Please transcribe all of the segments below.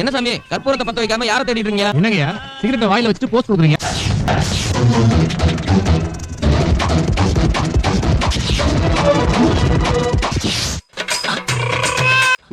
என்ன சாமி கற்பூரத்தை பத்த வைக்காம யாரை தேடிட்டு இருக்கீங்க? என்னங்கய்யா சிகரெட்டை வாயில வச்சுட்டு போஸ்ட் கொடுக்குறீங்க?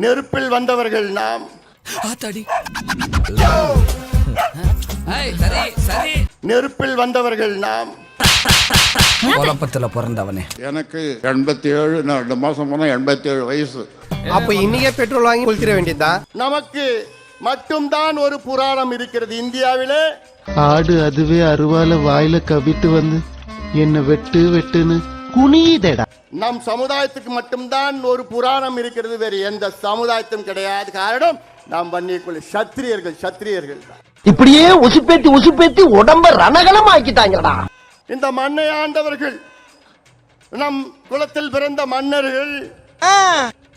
நெருப்பில் வந்தவர்கள் நாம். நெருப்பில் வந்தவர்கள் நாம். குழப்பத்துல பிறந்தவனே. எனக்கு 87, 2 மாசம் போனா 87 வயசு. அப்ப இன்னைக்கே பெட்ரோல் வாங்கி குளித்திர வேண்டியதா? நமக்கு மட்டும்தான் ஒரு புராணம் இருக்கிறது இந்தியாவிலே. ஆடு அதுவே அருவால வாயில கவிட்டு வந்து என்ன வெட்டு வெட்டுன்னு குனிதடா. நம் சமுதாயத்துக்கு மட்டும்தான் ஒரு புராணம் இருக்கிறது, வேறு எந்த சமுதாயத்தும் கிடையாது. காரணம் நாம் பண்ணிக்குள்ள சத்திரியர்கள் தான். இப்படியே உசுப்பேத்தி உடம்ப ரணகலம் ஆக்கிட்டாங்கடா. இந்த மண்ணை ஆண்டவர்கள், நம் குலத்தில் பிறந்த மன்னர்கள்,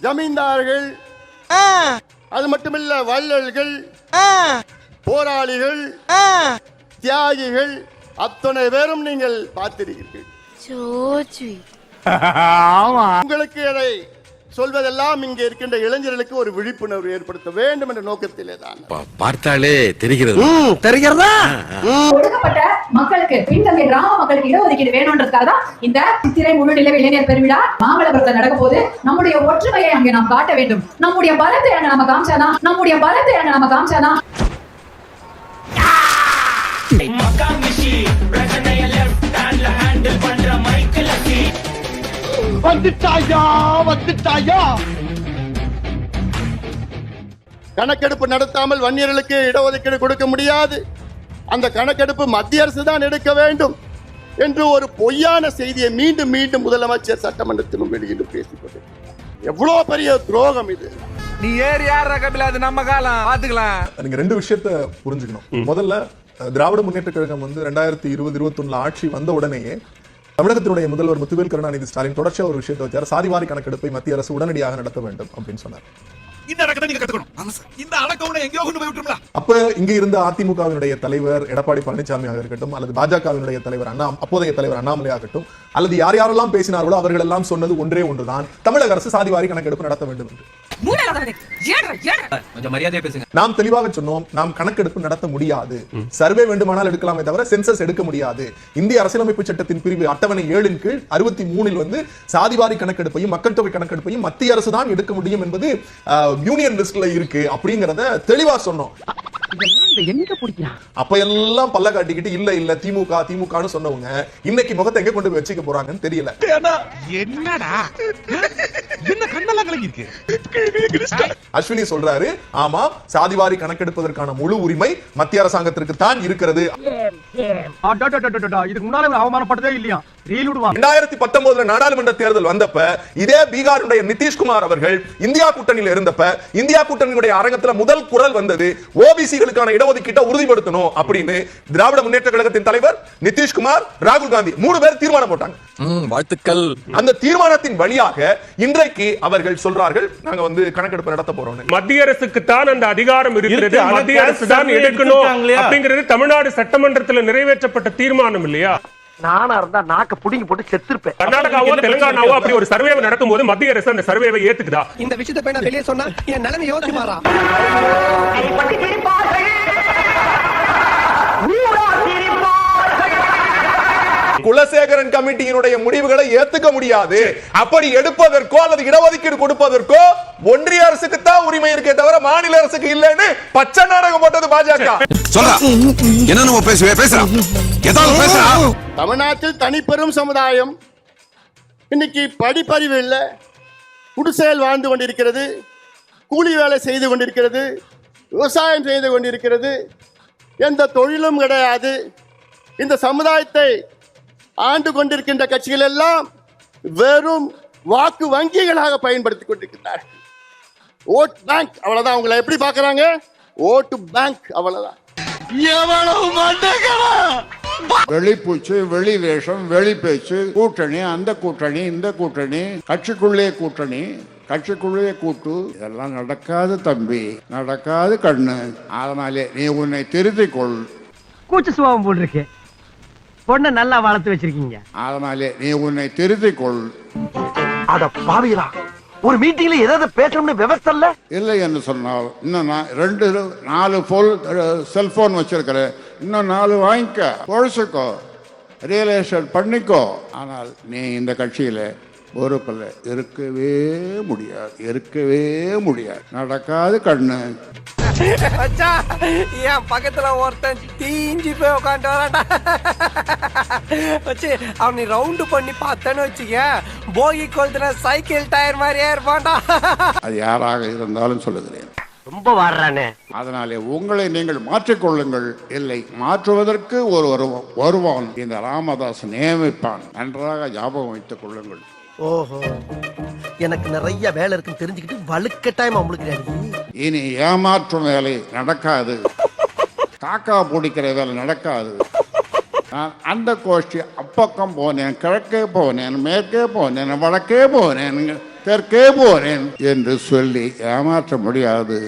ஜமீன்தார்கள், அது மட்டுமில்ல வள்ளல்கள், போராளிகள், தியாகிகள், அத்தனை பேரும் நீங்கள் பார்த்திருக்கிறீர்கள். உங்களுக்கு அதை சொல்வதெல்லாம் இங்கே இருக்கின்ற இளைஞர்களுக்கு ஒரு விழிப்புணர்வு ஏற்படுத்த வேண்டும் என்ற நோக்கத்திலே தான். பார்த்தாலே தெரிகிறது. தெரிகிறதா? ஒடுக்கப்பட்ட மக்களுக்கு, பின்தங்கிய கிராம மக்களுக்கு இடஒதுக்கீடு வேணும்ன்றதுக்காக தான் இந்த சித்திரை முழு நிலவு இளைஞர் பெருவிழா மாமல்லபுரத்தில் நடக்க போது. நம்முடைய ஒற்றுமையை அங்கே நாம் காட்ட வேண்டும். நம்முடைய பலத்தை அங்க நம்ம காமிச்சாதான் கணக்கெடுப்பு நடத்தாமல் வன்னியர்களுக்கு இடஒதுக்கீடு கொடுக்க முடியாது. அந்த கணக்கெடுப்பு மத்திய அரசு தான் எடுக்க வேண்டும் என்று ஒரு பொய்யான செய்தியை மீண்டும் மீண்டும் முதலமைச்சர் சட்டமன்றத்திலும் வெளியிட்டு பேசிக்கொண்டு, எவ்வளவு பெரிய துரோகம் இது. நீ ஏறி யார் ரகபில, அது நம்ம காலம் பாத்துக்கலாம். நீங்க 2 விஷயத்தை புரிஞ்சுக்கணும். முதல்ல திராவிட முன்னேற்ற கழகம் 2020-21 ஆட்சி வந்த உடனேயே தமிழகத்தினுடைய முதல்வர் முத்துவேல் கருணாநிதி ஸ்டாலின் தொடர்ச்சியா ஒரு விஷயத்தை வச்சார். சாதிவாரி கணக்கெடுப்பை மத்திய அரசு உடனடியாக நடத்த வேண்டும் அப்படின்னு சொன்னார். அப்ப இங்க இருந்த அதிமுகவினுடைய தலைவர் எடப்பாடி பழனிசாமியாக இருக்கட்டும், அல்லது பாஜகவினுடைய தலைவர் அப்போதைய தலைவர் அண்ணாமலை ஆகட்டும், அல்லது யாரெல்லாம் பேசினார்களோ அவர்கள் எல்லாம் சொன்னது ஒன்றே ஒன்றுதான், தமிழக அரசு சாதிவாரி கணக்கெடுப்பு நடத்த வேண்டும் என்று. நாம் தெளிவாக சொன்னோம், நாம் கணக்கெடுப்பு நடத்த முடியாது. சர்வே வேண்டுமானால் எடுக்கலாமே தவிர சென்சஸ் எடுக்க முடியாது. இந்திய அரசியலமைப்பு சட்டத்தின் பிரிவு அட்டவணை 7 கீழ் 63 சாதிவாரி கணக்கெடுப்பையும் மக்கள் தொகை கணக்கெடுப்பையும் மத்திய அரசு தான் எடுக்க முடியும் என்பது யூனியன் லிஸ்ட்ல இருக்கு அப்படிங்கறத தெளிவா சொன்னோம். அப்ப எல்லாம் பல்ல காட்டிக்கிட்டு இல்ல திமுகன்னு சொன்னவங்க இன்னைக்கு முகத்தை எங்க கொண்டு போய் வச்சுக்க போறாங்கன்னு தெரியல. என்னடா என்ன கண்ணெல்லாம் கலங்கிருக்கு. அஸ்வினி சொல்றாரு, ஆமா சாதிவாரி கணக்கெடுப்பதற்கான முழு உரிமை மத்திய அரசாங்கத்திற்கு தான் இருக்கிறது. இதுக்கு முன்னால அவமானப்பட்டதே இல்லையா? 2019 நாடாளுமன்ற தேர்தல் வந்தப்ப இதே பீகாருடைய நிதிஷ்குமார் அவர்கள் இந்தியா கூட்டணியில் இருந்தப்ப இந்தியா கூட்டணியுடைய அரங்கத்துல முதல் குரல் வந்தது, ஓபிசிகளுக்கான இடஒதுக்கீட்டை உறுதிப்படுத்தணும் அப்படின்னு. திராவிட முன்னேற்ற கழகத்தின் தலைவர் நிதிஷ்குமார், ராகுல் காந்தி 3 பேர் தீர்மானம் போட்டாங்க. வாழ்த்துக்கள். அந்த தீர்மானத்தின் வழியாக இன்றைக்கு அவர்கள் சொல்றார்கள், நாங்க கணக்கெடுப்பு நடத்த போறோம். மத்திய அரசுக்கு தான் அந்த அதிகாரம் இருக்கிறது, மத்திய அரசு தான் எடுக்கணும் அப்படிங்கிறது தமிழ்நாடு சட்டமன்றத்தில் நிறைவேற்றப்பட்ட தீர்மானம் இல்லையா? நானா இருந்தா நாக்க புடிங்கி போட்டு செத்துருப்பேன். கர்நாடகாவோ தெலுங்கானாவோ அப்படி ஒரு சர்வே நடக்கும் போது மத்திய அரசு அந்த சர்வேவை ஏத்துக்குதா? இந்த விஷயத்தை போய் நான் வெளியே சொன்னா என் நிலைமை யோசிச்சு பாரா. குலசேகரன் கமிட்டியினுடைய முடிவுகளை ஏத்துக்க முடியாது. அப்படி எடுப்பதற்கோ அல்லது இடஒதுக்கீடு கொடுப்பதற்கோ ஒன்றிய அரசுக்கு தான் உரிமை இருக்கே தவிர மாநில அரசுக்கு இல்லைன்னு பச்சை நாடகம் போட்டது பாஜக. தமிழ்நாட்டில் தனிப்பெரும் சமுதாயம் இன்னைக்கு படிப்பறிவு இல்ல, குடிசையில் வாழ்ந்து கொண்டிருக்கிறது, கூலி வேலை செய்து கொண்டிருக்கிறது, விவசாயம் செய்து கொண்டிருக்கிறது, எந்த தொழிலும் கிடையாது. இந்த சமுதாயத்தை ஆண்டு கொண்டிருக்கின்ற கட்சிகள் எல்லாம் வெறும் வாக்கு வங்கிகளாக பயன்படுத்திக் கொண்டிருக்கிறார்கள். ஓட் பேங்க், அவ்வளவுதான். உங்களை எப்படி பாக்குறாங்க? ஓட்டு பேங்க், அவ்வளவுதான். வெளிப்பூச்சு, வெளி வேஷம், வெளி பேச்சு, கூட்டணி, அந்த கூட்டணி, இந்த கூட்டணி, கட்சிக்குள்ளே கூட்டணி, கட்சிக்குள்ளே கூட்டு, இதெல்லாம் நடக்காது தம்பி, நடக்காது கண்ணு. அதனாலே நீ உன்னை திருத்திக் கொள். கூச்ச சுபாவம் போல் இருக்கு, பொண்ணை நல்லா வளர்த்து வச்சிருக்கீங்க. அதனாலே நீ உன்னை திருத்திக் கொள். அட பாவிகளா, ஒரு மீட்டிங்ல ஏதாவது பேசணும்னு விவசாய இல்ல இல்லை என்று சொன்னால் இன்னும் நான் 4 செல்போன் வச்சிருக்கிறேன், இன்னும் 4 வாங்கிக்க, பொழைச்சுக்கோ, ரியலைசேஷன் பண்ணிக்கோ. ஆனால் நீ இந்த கட்சியில பொறுப்பில் இருக்கவே முடியாது, நடக்காது கண்ணு. என் பக்கத்துல ஒருத்தன் தீஞ்சு போய் உட்காந்து வரான்டா. வச்சு அவனை ரவுண்டு பண்ணி பார்த்தேன்னு வச்சுக்க, போகி கொளுத்துன சைக்கிள் டயர் மாதிரியே இருப்பான்டா. அது யாராக இருந்தாலும் சொல்லுகிறேன். ரொம்ப வாடுறானே. அதனாலே உங்களை நீங்கள் மாற்றிக்கொள்ளுங்கள். இல்லை, மாற்றுவதற்கு வருவான் இந்த ராமதாஸ் நியமிப்பான். நன்றாக ஞாபகம் வைத்துக் கொள்ளுங்கள். ஓஹோ, எனக்கு நிறைய வேலை இருக்குன்னு தெரிஞ்சுக்கிட்டு வலுக்கட்டாயமா உங்களுக்கு இனி ஏமாற்றும் வேலை நடக்காது, காக்கா பிடிக்கிற வேலை நடக்காது. நான் அந்த கோஷ்டி அப்பக்கம் போனேன், கிழக்கே போனேன், மேற்கே போனேன், வடக்கே போனேன், தெற்கே போனேன் என்று சொல்லி ஏமாற்ற முடியாது.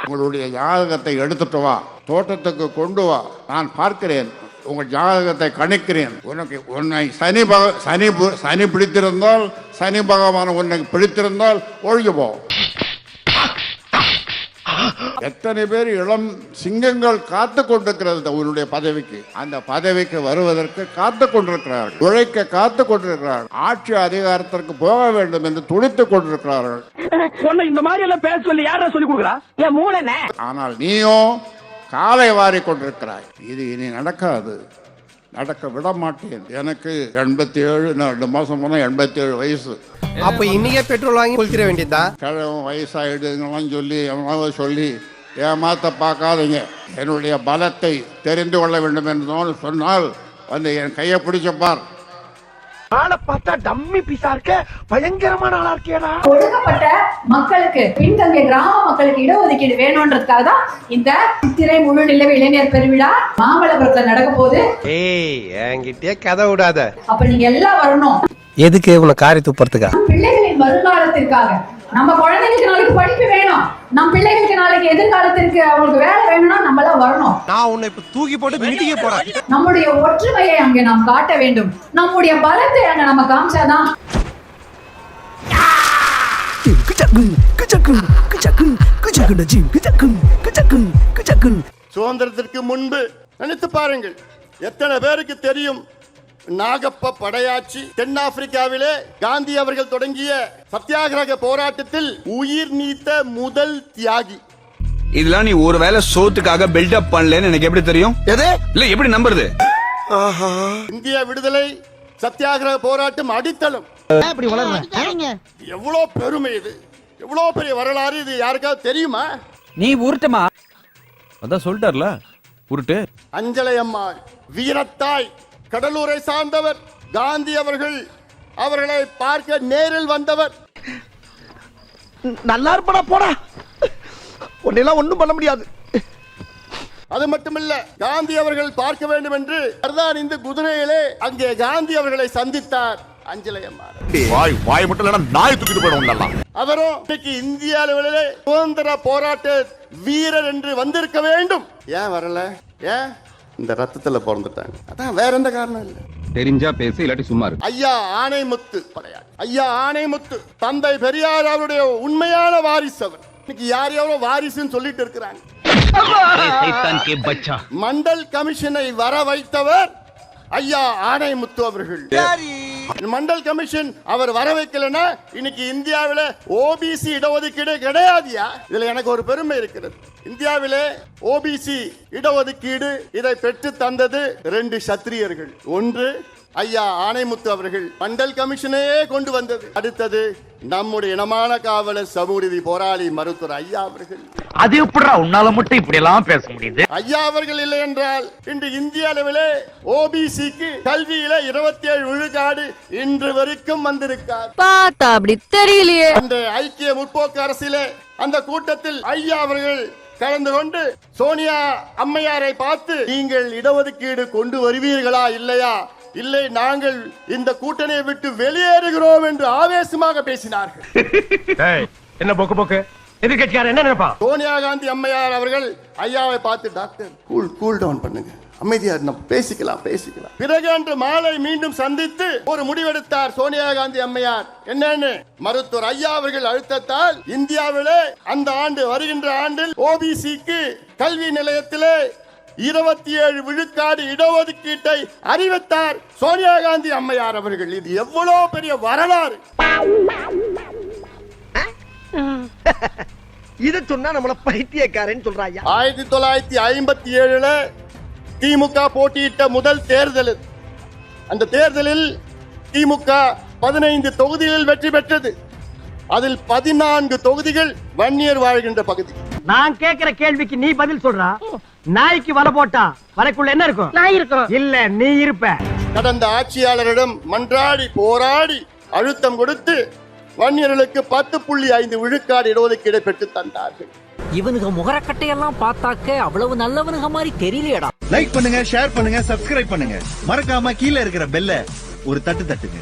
உங்களுடைய ஜாதகத்தை எடுத்துட்டு வா, தோட்டத்துக்கு கொண்டு வா, நான் பார்க்கிறேன், உங்கள் ஜாதகத்தை கணிக்கிறேன். உன்னை சனி பிடித்திருந்தால், சனி பகவான் உன்னை பிடித்திருந்தால் ஒழிஞ்சு போ. எத்தனை பேர் இளம் சிங்கங்கள் காத்து கொண்டிருக்கிறது உன்னுடைய பதவிக்கு. அந்த பதவிக்கு வருவதற்கு காத்து கொண்டிருக்கிறார்கள், உழைக்க காத்து கொண்டிருக்கிறார்கள், ஆட்சி அதிகாரத்திற்கு போக வேண்டும் என்று துடித்துக் கொண்டிருக்கிறார்கள். இந்த மாதிரி எல்லாம் பேச சொல்லி யாரா சொல்லி கொடுக்குறா? என் மூளைனே. ஆனால் நீயோ காலை வாரி கொண்டிருக்கிறாய். இது இனி நடக்காது, நடக்க விட மாட்டேன். எனக்கு 87, 2 மாசம் போனா 87 வயசு. அப்ப இன்னைக்கே பெட்ரோல் வாங்கி கொளுத்திர வேண்டியதா? கிழவன் வயசாயிடுங்களாம் சொல்லி எவனாவது சொல்லி ஏமாத்த பார்க்காதீங்க. என்னுடைய பலத்தை தெரிந்து கொள்ள வேண்டும் என்று சொன்னால் வந்து என் கையை பிடிச்சப்பார். ஆளை பார்த்தா டம்மி பீஸா இருக்க, பயங்கரமான ஆளா இருக்கேடா. ஒடுக்கப்பட்ட மக்களுக்கு, பின்தங்கிய கிராம மக்களுக்கு இடஒதுக்கீடு வேணும்ன்றதுக்காக தான் இந்த சித்திரை முழு நிலவு இளைஞர் பெருவிழா மாமல்லபுரத்துல நடக்க போகுது. ஏய், என்கிட்டயே கதை விடாத. அப்ப நீங்க எல்லாம் வரணும். எதுக்கு உன காரி துப்புறதுக்கா? பிள்ளைகளின் வருங்காலத்திற்காக. நம்ம குழந்தைங்களுக்கு நாளைக்கு படிப்பு வேணும், நம் பிள்ளைகளுக்கு நாளைக்கு எதிர்காலத்திற்கு அவங்களுக்கு வேலை வேணும்னா நம்ம எல்லாம் வரணும். நான் உன்னை இப்ப தூக்கி போட்டு மிதிக்க போறேன். நம்முடைய ஒற்றுமையை அங்கே நாம் காட்ட வேண்டும், நம்முடைய பலத்தை அங்க நம்ம காமிச்சாதான். சுதந்திரத்திற்கு முன்பு நினைத்து பாருங்கள், எத்தனை பேருக்கு தெரியும் நாகப்ப படையாட்சி தென்னாப்பிரிக்காவிலே காந்தி அவர்கள் தொடங்கிய சத்தியாகிரக போராட்டத்தில் உயிர் நீத்த முதல் தியாகி. இதெல்லாம் நீ ஒருவேளை சோத்துக்காக பில்டப் பண்ணலன்னு எனக்கு எப்படி தெரியும்? இல்ல எப்படி நம்புறது? இந்திய விடுதலை சத்தியாகிரக போராட்டம் அடித்தளம். எவ்வளவு பெருமை இது, எவ்வளவு பெரிய வரலாறு இது. யாருக்காவது தெரியுமா? நீ உருட்டுமா? அதான் சொல்லிட்டார்ல, உருட்டு. அஞ்சலை அம்மாள் வீரத்தாய், கடலூரை சார்ந்தவர். காந்தி அவர்களை பார்க்க நேரில் வந்தவர். நல்லா இருப்படா, போடா, உன்னெல்லாம் ஒண்ணும் பண்ண முடியாது. அது மட்டுமல்ல, காந்தி அவர்கள் பார்க்க வேண்டும் என்று இந்த குதிரையிலே அங்கே காந்தி அவர்களை சந்தித்தார் அஞ்சலை அம்மாள். வாய் மட்டும் இல்லைன்னா நாய் தூக்கிட்டு போயிடும். அவரும் இன்னைக்கு இந்திய அளவிலே சுதந்திர போராட்ட வீரர் என்று வந்திருக்க வேண்டும். ஏன் வரல? ஏன்? இந்த ரத்தத்துல பிறந்துட்டாங்க. அதான், வேற எந்த காரணம் இல்ல. தெரிஞ்சா பேசு, இல்லாட்டி சும்மா இரு. ஐயா ஆணைமுத்து படையார், ஐயா ஆணைமுத்து தந்தை பெரியார் அவருடைய உண்மையான வாரிசு. அவர் இன்னைக்கு யார் எவ்வளவு வாரிசுன்னு சொல்லிட்டு இருக்கிறாங்க. மண்டல் கமிஷனை வர வைத்தவர் ஐயா ஆணைமுத்து அவர்கள். மண்டல் கமிஷன் அவர் வர வைக்கலன்னா இன்னைக்கு இந்தியாவில ஓபிசி இடஒதுக்கீடு கிடையாதுயா. இதுல எனக்கு ஒரு பெருமை இருக்கிறது. இந்தியாவிலே ஓபிசி இடஒதுக்கீடு இதை பெற்று தந்தது 2 சத்திரியர்கள். ஒன்று ஐயா ஆணைமுத்து அவர்கள், மண்டல் கமிஷனையே கொண்டு வந்தது. அடுத்தது நம்முடைய இனமான காவலர், சமூக நீதி போராளி மருத்துவர் ஐயா அவர்கள். அது எப்படிடா உன்னால மட்டும் இப்படி எல்லாம் பேச முடியுது? ஐயா அவர்கள் இல்லை என்றால் இன்று இந்திய அளவிலே ஓபிசிக்கு கல்வியில 27 விழுக்காடு இன்று வரைக்கும் வந்திருக்கார். பார்த்தா அப்படி தெரியலையே. அந்த ஐக்கிய முற்போக்கு அரசிலே அந்த கூட்டத்தில் ஐயா அவர்கள் கலந்து கொண்டு சோனியா அம்மையாரை பார்த்து, நீங்கள் இடஒதுக்கீடு கொண்டு வருவீர்களா இல்லையா? இல்லை, நாங்கள் இந்த கூட்டணியை விட்டு வெளியேறுகிறோம் என்று ஆவேசமாக பேசினார்கள். என்ன போக்கு போக்கு? எதிர்கட்சியார் என்ன நினைப்பா? சோனியா காந்தி அம்மையார் அவர்கள் ஐயாவை பார்த்து, டாக்டர் கூல் டவுன் பண்ணுங்க, அமைதியா நம்ம பேசிக்கலாம். பிறகு அன்று மாலை மீண்டும் சந்தித்து ஒரு முடிவெடுத்தார் சோனியா காந்தி அம்மையார். என்னன்னு, மருத்துவர் ஐயா அவர்கள் அழுத்தத்தால் இந்தியாவிலே அந்த ஆண்டு வருகின்ற ஆண்டில் ஓபிசிக்கு கல்வி நிலையத்திலே 27 விழுக்காடு இடஒதுக்கீட்டை அறிவித்தார் சோனியா காந்தி அம்மையார் அவர்கள். இது எவ்வளவு பெரிய வரலாறு. இத சொன்னா நம்மள பைத்தியக்காரன்னு சொல்றாங்க. 1957 திமுக போட்டியிட்ட முதல் தேர்தல். அந்த தேர்தலில் திமுக 15 தொகுதிகளில் வெற்றி பெற்றது. அதில் 14 தொகுதிகள் வன்னியர் வாழ்கின்ற பகுதி. நான் கேக்குற கேள்விக்கு நீ பதில் சொல்றா. நாய்க்கு வலை போட்டா வலைக்குள்ள என்ன இருக்கும்? நாய் இருக்கும். இல்ல நீ இருப்ப. கடந்த ஆட்சியாளரிடம் மன்றாடி போராடி அழுத்தம் கொடுத்து வன்னியர்களுக்கு 10.5 விழுக்காடு இடஒதுக்கீடு பெற்று தந்தார்கள். இவனுக்கு முகரக்கட்டையெல்லாம் பார்த்தாக்க அவ்வளவு நல்லவனுங்க மாதிரி தெரியலையடா. லைக் பண்ணுங்க, ஷேர் பண்ணுங்க, சப்ஸ்கிரைப் பண்ணுங்க. மறக்காம கீழே இருக்கிற பெல்ல ஒரு தட்டு தட்டுங்க.